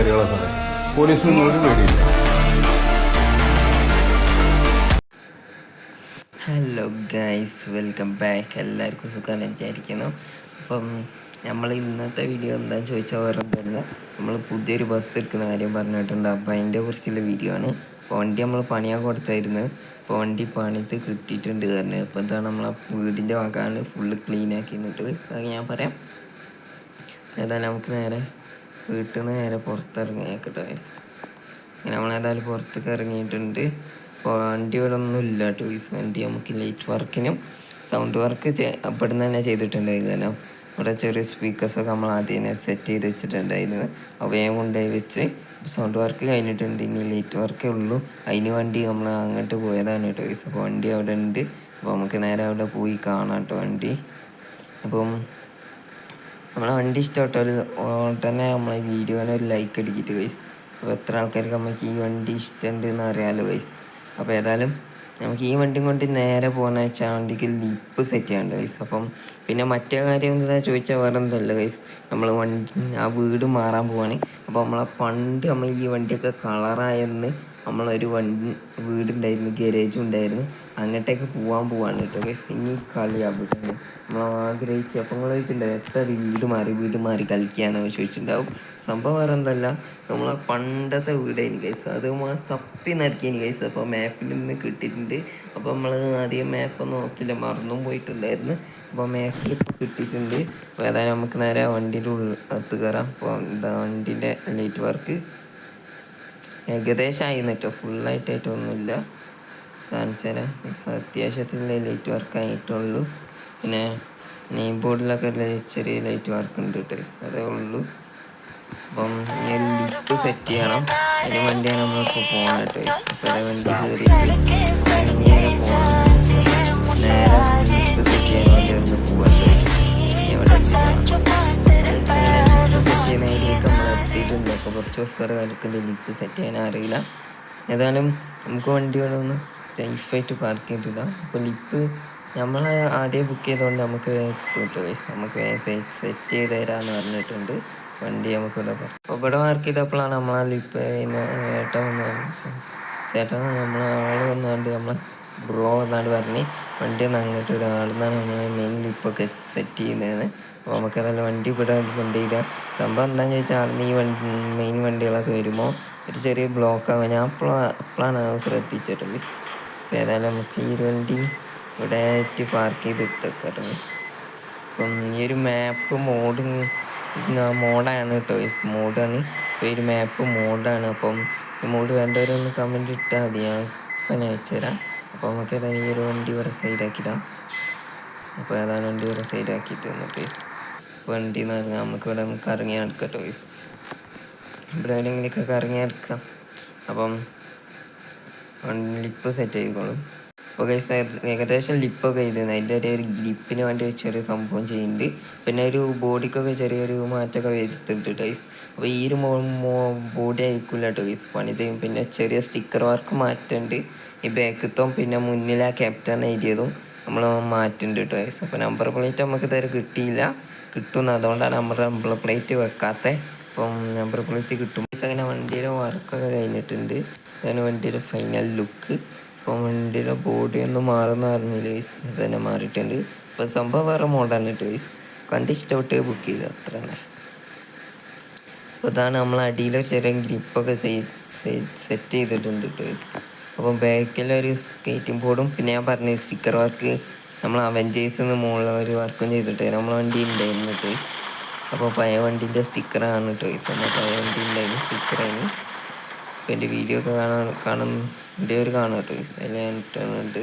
കാര്യങ്ങളാണ് സാറേ. പോലീസിനൊന്നും ഒരു പേടിയില്ല. Hello guys, welcome back. എല്ലാവർക്കും സുഖമാണ് വിചാരിക്കുന്നു. അപ്പം നമ്മൾ ഇന്നത്തെ വീഡിയോ എന്താണെന്ന് ചോദിച്ചാൽ വേറെ ഒന്നുമില്ല, നമ്മൾ പുതിയൊരു ബസ് എടുക്കുന്ന കാര്യം പറഞ്ഞിട്ടുണ്ട്. അപ്പം അതിൻ്റെ കുറിച്ചുള്ള വീഡിയോ ആണ്. അപ്പോൾ വണ്ടി നമ്മൾ പണിയാൻ കൊടുത്തായിരുന്നു. അപ്പോൾ വണ്ടി പണിത് കിട്ടിയിട്ടുണ്ട് തന്നെ. അപ്പോൾ എന്താണ് നമ്മളെ വീടിൻ്റെ ഭാഗമാണ് ഫുള്ള് ക്ലീൻ ആക്കി എന്നിട്ട് അത് ഞാൻ പറയാം. ഏതായാലും നമുക്ക് നേരെ വീട്ടിൽ നിന്ന് നേരെ പുറത്തിറങ്ങിയേക്കട്ടെ ഗൈസ്. നമ്മളേതായാലും പുറത്തേക്ക് ഇറങ്ങിയിട്ടുണ്ട്. അപ്പോൾ വണ്ടി ഇവിടെ ഒന്നും ഇല്ല ടൂറിസ്റ്റ് വണ്ടി. നമുക്ക് ലൈറ്റ് വർക്കിനും സൗണ്ട് വർക്ക് അവിടുന്ന് തന്നെ ചെയ്തിട്ടുണ്ടായിരുന്നു. ഇവിടെ ചെറിയ സ്പീക്കേഴ്സൊക്കെ നമ്മൾ ആദ്യം തന്നെ സെറ്റ് ചെയ്ത് വെച്ചിട്ടുണ്ടായിരുന്നു. അവയും കൊണ്ടുപോയി വെച്ച് സൗണ്ട് വർക്ക് കഴിഞ്ഞിട്ടുണ്ട്. ഇനി ലൈറ്റ് വർക്കേ ഉള്ളൂ. അതിന് വണ്ടി നമ്മൾ അങ്ങോട്ട് പോയതാണ് ടൂറിസ്റ്റ്. അപ്പോൾ വണ്ടി അവിടെ ഉണ്ട്. അപ്പോൾ നമുക്ക് നേരെ അവിടെ പോയി കാണാം കേട്ടോ വണ്ടി. അപ്പം നമ്മളെ വണ്ടി ഇഷ്ടപ്പെട്ടാൽ തന്നെ നമ്മളെ വീഡിയോനെ ഒരു ലൈക്ക് അടിക്കിട്ട് ഗൈസ്. അപ്പോൾ എത്ര ആൾക്കാർക്ക് നമുക്ക് ഈ വണ്ടി ഇഷ്ടമുണ്ട് എന്ന് അറിയാമല്ലോ ഗൈസ്. അപ്പോൾ ഏതായാലും നമുക്ക് ഈ വണ്ടി കൊണ്ട് നേരെ പോകുന്ന വെച്ചാൽ വണ്ടിക്ക് ലിപ്പ് സെറ്റ് ചെയ്യാണ്ട് ഗൈസ്. അപ്പം പിന്നെ മറ്റേ കാര്യം എന്താ ചോദിച്ചാൽ വേറെ എന്തല്ല ഗൈസ്, നമ്മൾ ആ വീട് മാറാൻ പോവാണ്. അപ്പോൾ നമ്മളെ പണ്ട് നമ്മൾ ഈ വണ്ടിയൊക്കെ കളറായെന്ന് നമ്മളൊരു വീടുണ്ടായിരുന്നു, ഗരേജും ഉണ്ടായിരുന്നു. അങ്ങോട്ടേക്ക് പോവാണ് കേട്ടോ ഗൈസ്. ഇനി കളി അവിടെ നമ്മൾ ആഗ്രഹിച്ച് അപ്പം നിങ്ങൾ ചോദിച്ചിട്ടുണ്ടാവും എത്ര വീട് മാറി കളിക്കുകയാണോ ചോദിച്ചിട്ടുണ്ടാവും. സംഭവം വേറെ എന്തല്ല, നമ്മളെ പണ്ടത്തെ വീടായിരുന്നു ഗൈസ്. അത് തപ്പി നടക്കിയാണ് ഗൈസ്. അപ്പോൾ മാപ്പിൽ നിന്ന് കിട്ടിയിട്ടുണ്ട്. അപ്പോൾ നമ്മൾ ആദ്യം മാപ്പ് നോക്കില്ല, മറന്നും പോയിട്ടുണ്ടായിരുന്നു. അപ്പോൾ മാപ്പിൽ കിട്ടിയിട്ടുണ്ട്. അപ്പോൾ ഏതായാലും നമുക്ക് നേരെ വണ്ടീൻ്റെ അകത്ത് കയറാം. അപ്പോൾ എന്താ വണ്ടീൻ്റെ ലൈറ്റ് വർക്ക് ഏകദേശം ആയിരുന്നു കേട്ടോ, ഫുള്ളായിട്ടൊന്നുമില്ല. കാണിച്ചാൽ അത്യാവശ്യത്തിലുള്ള ലൈറ്റ് വർക്ക് ആയിട്ടുള്ളൂ. പിന്നെ നെയിം ബോർഡിലൊക്കെ ചെറിയ ലൈറ്റ് വർക്ക് ഉണ്ട് കേട്ടോ, അതേ ഉള്ളൂ. അപ്പം ഈ ലിപ്പ് സെറ്റ് ചെയ്യണം. അതിന് വേണ്ടിയാണ് നമ്മളിപ്പോൾ പോകണം കേട്ടോ. അപ്പോൾ അതേ വണ്ടി കയറിയിട്ട് നേരെ പോകണം. നേരെ ലിപ്പ് സെറ്റ് ചെയ്യാൻ വേണ്ടി ഒന്ന് പോകട്ടെ. ഇവിടെ സെറ്റ് ചെയ്യുന്നതിലേക്ക് നമ്മൾ എത്തിയിട്ടുണ്ട്. അപ്പോൾ കുറച്ച് ദിവസം കളിക്കുന്നുണ്ട്, ലിപ്പ് സെറ്റ് ചെയ്യാൻ അറിയില്ല. ഏതായാലും നമുക്ക് വണ്ടി ഇവിടെ ഒന്ന് സേഫായിട്ട് പാർക്ക് ചെയ്തില്ല. അപ്പോൾ ലിപ്പ് നമ്മൾ ആദ്യം ബുക്ക് ചെയ്തുകൊണ്ട് നമുക്ക് എത്തും ഗൈസ്. നമുക്ക് സെറ്റ് ചെയ്ത് തരാമെന്ന് പറഞ്ഞിട്ടുണ്ട്. വണ്ടി നമുക്ക് ഇവിടെ അപ്പോൾ ഇവിടെ പാർക്ക് ചെയ്തപ്പോഴാണ് നമ്മളെ ലിപ്പ് ചേട്ടൻ നമ്മളെ ആൾ വന്നാണ്ട് നമ്മളെ ബ്രോ എന്നാണ്ട് പറഞ്ഞ് വണ്ടി ഒന്ന് അങ്ങോട്ട് ഒരാളെന്നാണ് നമ്മൾ മെയിൻ ലിപ്പൊക്കെ സെറ്റ് ചെയ്യുന്നത്. അപ്പോൾ നമുക്കതല്ല വണ്ടി ഇവിടെ കൊണ്ടുപോയില്ല. സംഭവം എന്താണെന്ന് ചോദിച്ചാൽ ആളിന്ന് ഈ മെയിൻ വണ്ടികളൊക്കെ വരുമ്പോൾ ഒരു ചെറിയ ബ്ലോക്കാകും. ഞാൻ അപ്പോഴാണ് ശ്രദ്ധിച്ചിട്ട്. അപ്പോൾ ഏതായാലും നമുക്ക് ഈ വണ്ടി ഇവിടെ ആയിട്ട് പാർക്ക് ചെയ്തിട്ടേക്കാട്ടോ. അപ്പം ഈ ഒരു മാപ്പ് മോഡാണ് കേട്ടോ, മോഡാണ്. അപ്പോൾ ഈ ഒരു മാപ്പ് മോഡാണ്. അപ്പം ഈ മോഡ് വേണ്ടവരൊന്ന് കമൻറ്റ് ഇട്ടാൽ മതി, ഞാൻ ഇപ്പം അയച്ചു തരാം. അപ്പോൾ നമുക്ക് ഏതായാലും ഈ ഒരു വണ്ടി ഇവിടെ സൈഡാക്കിയിടാം. അപ്പോൾ ഏതാണ് വണ്ടി ഇവിടെ സൈഡാക്കിയിട്ട് വന്നിട്ട് വണ്ടി എന്ന് പറഞ്ഞാൽ നമുക്ക് ഇവിടെ നമുക്ക് ഇറങ്ങി നടക്കട്ടോ. ഇവിടെ എവിടെയെങ്കിലൊക്കെ ഇറങ്ങി നടക്കാം. അപ്പം ലിപ്പ് സെറ്റ് ആയിക്കോളും. അപ്പോൾ ഗൈസ് ഏകദേശം ലിപ്പൊക്കെ ചെയ്തിരുന്നു. അതിൻ്റെ ഒരു ഗ്രിപ്പിന് വേണ്ടി ചെറിയ സംഭവം ചെയ്യുന്നുണ്ട്. പിന്നെ ഒരു ബോഡിക്കൊക്കെ ചെറിയൊരു മാറ്റമൊക്കെ വരുത്തുന്നുണ്ട് ഗൈസ്. അപ്പോൾ ഈ ഒരു ബോഡി അയക്കില്ല കേട്ടോ ഗൈസ്, പണി ചെയ്യും. പിന്നെ ചെറിയ സ്റ്റിക്കർ വർക്ക് മാറ്റുന്നുണ്ട്. ഈ ബാക്കത്തും പിന്നെ മുന്നിലെ ക്യാപ്റ്റൻ എഴുതിയതും നമ്മൾ മാറ്റുന്നുണ്ട് കേട്ടോ ഗൈസ്. അപ്പോൾ നമ്പർ പ്ലേറ്റ് നമുക്ക് ഇതുവരെ കിട്ടിയില്ല, കിട്ടുന്നു. അതുകൊണ്ടാണ് നമ്പർ പ്ലേറ്റ് വെക്കാത്തത്. അപ്പം നമ്പർ പ്ലേറ്റ് കിട്ടും. അങ്ങനെ വണ്ടിയുടെ വർക്കൊക്കെ കഴിഞ്ഞിട്ടുണ്ട്. അതാണ് വണ്ടിയുടെ ഫൈനൽ ലുക്ക്. അപ്പം വണ്ടിയുടെ ബോഡി ഒന്ന് മാറുന്ന പറഞ്ഞില്ല ഗൈസ്, അത് തന്നെ മാറിയിട്ടുണ്ട്. അപ്പോൾ സംഭവം വേറെ മോഡാണ് കേട്ടോ ഗൈസ്. കണ്ട് ഇഷ്ടപ്പെട്ട് ബുക്ക് ചെയ്ത് അത്ര തന്നെ. അപ്പോൾ അതാണ് നമ്മൾ അടിയിലെ ചെറിയ ഗ്രിപ്പൊക്കെ സെറ്റ് ചെയ്തിട്ടുണ്ട് കേട്ടോ ഗൈസ്. അപ്പം ബാക്കിലൊരു സ്കേറ്റിംഗ് ബോർഡും പിന്നെ ഞാൻ പറഞ്ഞ സ്റ്റിക്കർ വർക്ക് നമ്മൾ അവഞ്ചേഴ്സിന്ന് മുകളിൽ ഒരു വർക്കും ചെയ്തിട്ട് നമ്മൾ വണ്ടി ഉണ്ടായിരുന്നു കേട്ടോ ഗൈസ്. അപ്പോൾ പഴയ വണ്ടീൻ്റെ സ്റ്റിക്കറാണ് കേട്ടോ ഗൈസ്. നമ്മൾ പഴയ വണ്ടി ഉണ്ടായിരുന്നു സ്റ്റിക്കറായിരുന്നു. അപ്പോൾ എൻ്റെ വീഡിയോ ഒക്കെ കാണുന്നവർ കാണും കേട്ടോ ഗൈസ്. അതിൽ ഞാൻ ഇട്ടിട്ടുണ്ട്.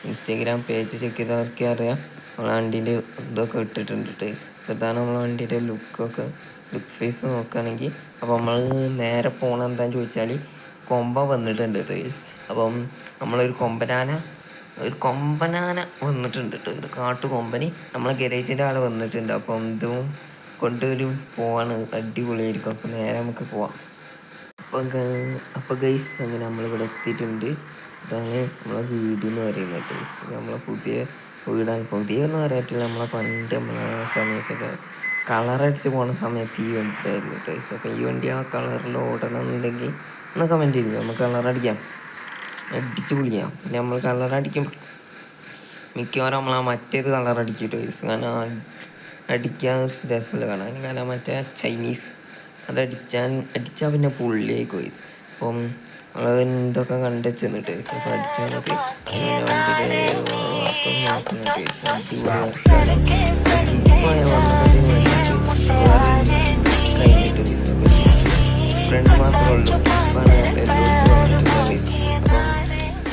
ഇൻസ്റ്റാഗ്രാം പേജ് ചെക്ക് ചെയ്തവർക്ക് അറിയാം, നമ്മൾ വണ്ടീൻ്റെ ഇതൊക്കെ ഇട്ടിട്ടുണ്ട് കേട്ടോ ഗൈസ്. അപ്പോൾ ഇതാണ് നമ്മളെ വണ്ടീൻ്റെ ലുക്ക് ഫേസ് നോക്കുകയാണെങ്കിൽ. അപ്പോൾ നമ്മൾ നേരെ പോകണം എന്താണെന്ന് ചോദിച്ചാൽ കൊമ്പ വന്നിട്ടുണ്ട് കേട്ടോ ഗൈസ്. അപ്പം നമ്മളൊരു കൊമ്പനാന വന്നിട്ടുണ്ട് കേട്ടോ, ഒരു കാട്ടുകൊമ്പനി നമ്മളെ ഗരേജിൻ്റെ ആൾ വന്നിട്ടുണ്ട്. അപ്പം ഇതും കൊണ്ടൊരു പോവാണ്, അടിപൊളിയായിരിക്കും. അപ്പോൾ നേരെ നമുക്ക് പോവാം. അപ്പോൾ ഗൈസ് അങ്ങനെ നമ്മളിവിടെ എത്തിയിട്ടുണ്ട്. ഇതാണ് നമ്മളെ വീടെന്ന് പറയുന്നത് ഗൈസ്. നമ്മളെ പുതിയ വീടാണ്. പുതിയൊന്നും അറിയത്തില്ല, നമ്മളെ പണ്ട് നമ്മളെ സമയത്തൊക്കെ കളറടിച്ച് പോണ സമയത്ത് ഈ വണ്ടി ആയിരുന്നു ടൈസ്. അപ്പോൾ ഈ വണ്ടി ആ കളറിൽ ഓടണം എന്നുണ്ടെങ്കിൽ ഒന്ന് കമൻറ്റ് ചെയ്യും, നമുക്ക് കളറടിക്കാം, അടിച്ച് പൊളിക്കാം. പിന്നെ നമ്മൾ കളറടിക്കും മിക്കവാറും നമ്മൾ ആ മറ്റേത് കളറടിക്കും ടൈസ്. കാരണം അടിക്കാൻ ഒരു രസമല്ല കാണാൻ. കാരണം മറ്റേ ചൈനീസ് അടിച്ചാൽ പിന്നെ പുള്ളിയായി കോയ്സ്. അപ്പം നമ്മൾ എന്തൊക്കെ കണ്ടുവെച്ചെന്ന് ടേസ്. അപ്പോൾ അടിച്ചാൽ മതി. വണ്ടിയുടെ വർക്കൊന്നും നോക്കുന്ന ടേസ് അടിപൊളി വർക്കാണ്. ഇപ്പോൾ ഞാൻ വന്നത് കഴിഞ്ഞിട്ട് ടേസ് ഫ്രണ്ട് മാത്രമേ ഉള്ളൂ. അപ്പം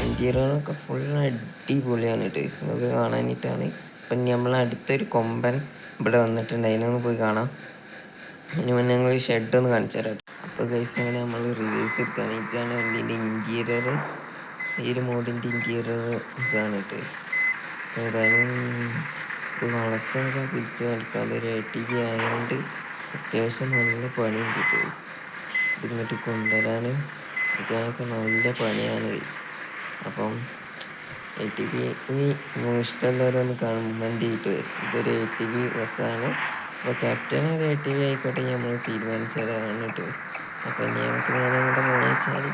ഇന്റീരിയറൊക്കെ ഫുൾ അടിപൊളിയാണ് ടേസ്. നിങ്ങൾക്ക് കാണാനായിട്ടാണ്. അപ്പം നമ്മൾ അടുത്തൊരു കൊമ്പൻ ഇവിടെ വന്നിട്ടുണ്ട്, അതിനൊന്ന് പോയി കാണാം. അതിന് മുന്നേ ഞങ്ങൾ ഷെഡ് ഒന്ന് കാണിച്ചു തരാം. അപ്പോൾ ഗൈസ് അങ്ങനെ നമ്മൾ റിവേഴ്സ് എടുക്കാൻ ഇതാണ് വണ്ടീൻ്റെ ഇൻറ്റീരിയർ. ഈ ഒരു മോഡിൻ്റെ ഇൻറ്റീരിയർ ഇതാണ് ടേസ്. ഏതായാലും ഇത് വളച്ചൊക്കെ പിടിച്ച് നടക്കാൻ ഒരു ATV ആയതുകൊണ്ട് അത്യാവശ്യം നല്ല പണിയുണ്ട് ടേസ്. ഇതിങ്ങോട്ട് കൊണ്ടുവരാനും ഇതിനൊക്കെ നല്ല പണിയാണ് ഗൈസ്. അപ്പം ATV ഇഷ്ടമുള്ളവരൊന്ന് കമൻറ്റ് ചെയ്തിട്ട് ഗൈസ്. ഇതൊരു ATV ബസ്സാണ്. അപ്പോൾ ക്യാപ്റ്റൻ ഒരു ATV ആയിക്കോട്ടെ നമ്മൾ തീരുമാനിച്ചതാണ് ടേസ്. അപ്പോൾ ഇനി നമുക്ക് നേരെ അങ്ങോട്ട് പോകണമെന്ന് വെച്ചാൽ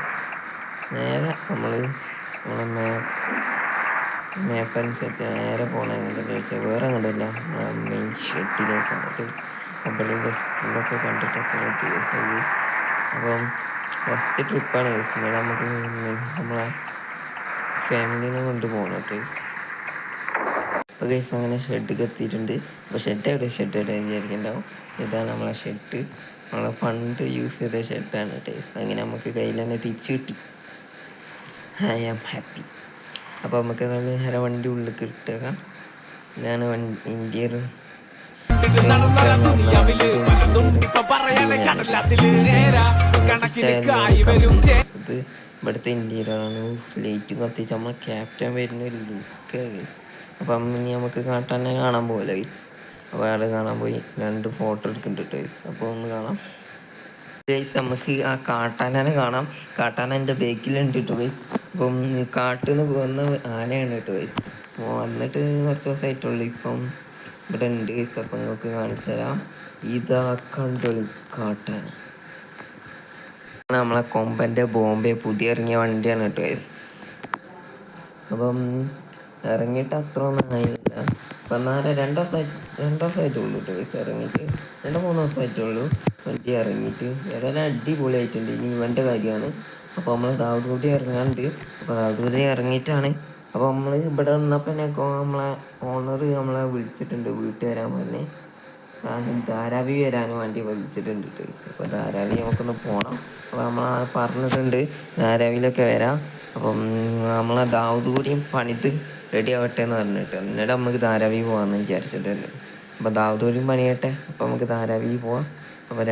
നേരെ നമ്മളെ മാപ്പ് അനുസരിച്ച് നേരെ പോകണം. എങ്ങോട്ട് ചോദിച്ചാൽ വേറെ അങ്ങോട്ടല്ല, മെയിൻ ഷെഡിലേക്കാണ് ചോദിച്ചത്. അമ്പളിൻ്റെ സ്കൂളൊക്കെ കണ്ടിട്ട് എത്ര ദിവസമായി. അപ്പം ഫസ്റ്റ് ട്രിപ്പാണ് ഗൈസ്. ഇവിടെ നമുക്ക് നമ്മളെ ഫാമിലിനെ കൊണ്ട് പോകണം ടേസ്. അപ്പോൾ ഗൈസ് അങ്ങനെ ഷെഡൊക്കെ എത്തിയിട്ടുണ്ട്. അപ്പോൾ ഷെഡ് എവിടെ വിചാരിക്കുന്നുണ്ടാവും. ഇതാണ് നമ്മളെ ഷെഡ്. നമ്മളെ പണ്ട് യൂസ് ചെയ്ത ഷെഡാണ് ടേസ്. അങ്ങനെ നമുക്ക് കയ്യിൽ തന്നെ തിരിച്ച് കിട്ടി. I am happy. അപ്പോൾ നമുക്ക് നേരെ വണ്ടി ഉള്ളിൽ കിട്ടുക. ഇതാണ് ഇന്ത്യയിൽ ഇത് ഇവിടുത്തെ ഇന്ത്യയിലാണ്. ലൈറ്റ് കത്തിച്ച് നമ്മളെ ക്യാപ്റ്റൻ വരുന്ന ഒരു ലുക്ക്. അപ്പം ഇനി നമുക്ക് കാട്ടാനെ കാണാൻ പോകല്ലോ ഗൈസ്. അപ്പോൾ അയാൾ കാണാൻ പോയി 2 ഫോട്ടോ എടുക്കുന്നുണ്ട് ഗൈസ്. അപ്പോൾ ഒന്ന് കാണാം ഗൈസ്. നമുക്ക് ആ കാട്ടാനെ കാണാം. കാട്ടാന എൻ്റെ ബേക്കിലുണ്ട് കേട്ടോ ഗൈസ്. അപ്പം കാട്ടിൽ നിന്ന് പോകുന്ന ആനയാണ് കേട്ടോ ഗൈസ്. വന്നിട്ട് കുറച്ച് ദിവസമായിട്ടുള്ളൂ. ഇപ്പം ഇവിടെ ഉണ്ട് ഗൈസ്. അപ്പം നിങ്ങൾക്ക് കാണിച്ചു തരാം. ഇതാ കണ്ടോളി കാട്ടാന. നമ്മളെ കൊമ്പൻ്റെ ബോംബെ പുതിയ ഇറങ്ങിയ വണ്ടിയാണ് കേട്ടോ ഗൈസ്. അപ്പം ഇറങ്ങിയിട്ട് അത്ര ഒന്നും ആയില്ല. അപ്പം 2 ദിവസമായിട്ടുള്ളൂ കേട്ടോ ഗൈസ് ഇറങ്ങിയിട്ട്. 2-3 ദിവസമായിട്ടുള്ളൂ വണ്ടി ഇറങ്ങിയിട്ട്. ഏതായാലും അടിപൊളിയായിട്ടുണ്ട്. ഇനി ഇവൻ്റെ കാര്യമാണ്. അപ്പോൾ നമ്മൾ ദാവൂദ് ഇറങ്ങാണ്ട്. അപ്പോൾ ദാവൂദ് ഇറങ്ങിയിട്ടാണ്. അപ്പോൾ നമ്മൾ ഇവിടെ വന്നപ്പോൾ നമ്മളെ ഓണർ നമ്മളെ വിളിച്ചിട്ടുണ്ട് വീട്ടിൽ വരാൻ പറഞ്ഞ്. ധാരാവി വരാനും വേണ്ടി വിളിച്ചിട്ടുണ്ട് ഗൈസ്. അപ്പോൾ ധാരാവി നമുക്കൊന്ന് പോകണം. അപ്പോൾ നമ്മൾ പറഞ്ഞിട്ടുണ്ട് ധാരാവിയിലൊക്കെ വരാം. അപ്പം നമ്മളെ ദാവൂദ് പണിത് റെഡി ആവട്ടെ എന്ന് പറഞ്ഞിട്ട് എന്നിട്ട് നമുക്ക് ധാരാവി പോകാമെന്ന് വിചാരിച്ചിട്ടുണ്ട്. അപ്പോൾ ദാവൂദ് പണിയട്ടെ. അപ്പോൾ നമുക്ക് ധാരാവി പോവാം. അപ്പോൾ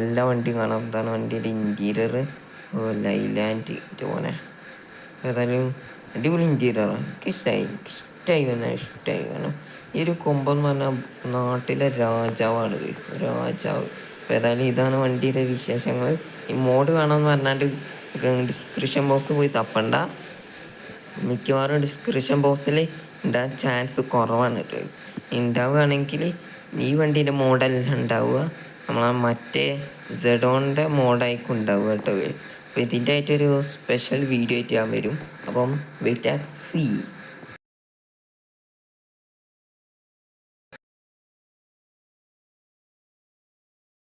എല്ലാ വണ്ടിയും കാണാം. ഇതാണ് വണ്ടിയുടെ ഇൻറ്റീരിയർ. ലൈലാൻഡ് പോനെ. ഏതായാലും അടിപൊളി ഇൻറ്റീരിയറാണ്. ഇഷ്ടമായി കാരണം ഈ ഒരു കൊമ്പെന്ന് പറഞ്ഞാൽ നാട്ടിലെ രാജാവാണ് ഗൈസ്, രാജാവ്. അപ്പോൾ ഏതായാലും ഇതാണ് വണ്ടിയുടെ വിശേഷങ്ങൾ. ഈ മോഡ് വേണമെന്ന് പറഞ്ഞാൽ ഡിസ്ക്രിപ്ഷൻ ബോക്സ് പോയി തപ്പണ്ട. മിക്കവാറും ഡിസ്ക്രിപ്ഷൻ ബോക്സിൽ ഉണ്ടാകാൻ ചാൻസ് കുറവാണ് കേട്ടോ. ഉണ്ടാവുകയാണെങ്കിൽ ഈ വണ്ടീൻ്റെ മോഡല്ല ഉണ്ടാവുക, നമ്മളെ മറ്റേ സെഡോണിൻ്റെ മോഡായിരിക്കും ഉണ്ടാവുക കേട്ടോ ഗൈസ്. അപ്പോൾ ഇതിൻ്റെ ആയിട്ടൊരു സ്പെഷ്യൽ വീഡിയോ ആയിട്ട് ഞാൻ വരും. അപ്പം വെയിറ്റ് ആൻഡ് സീ.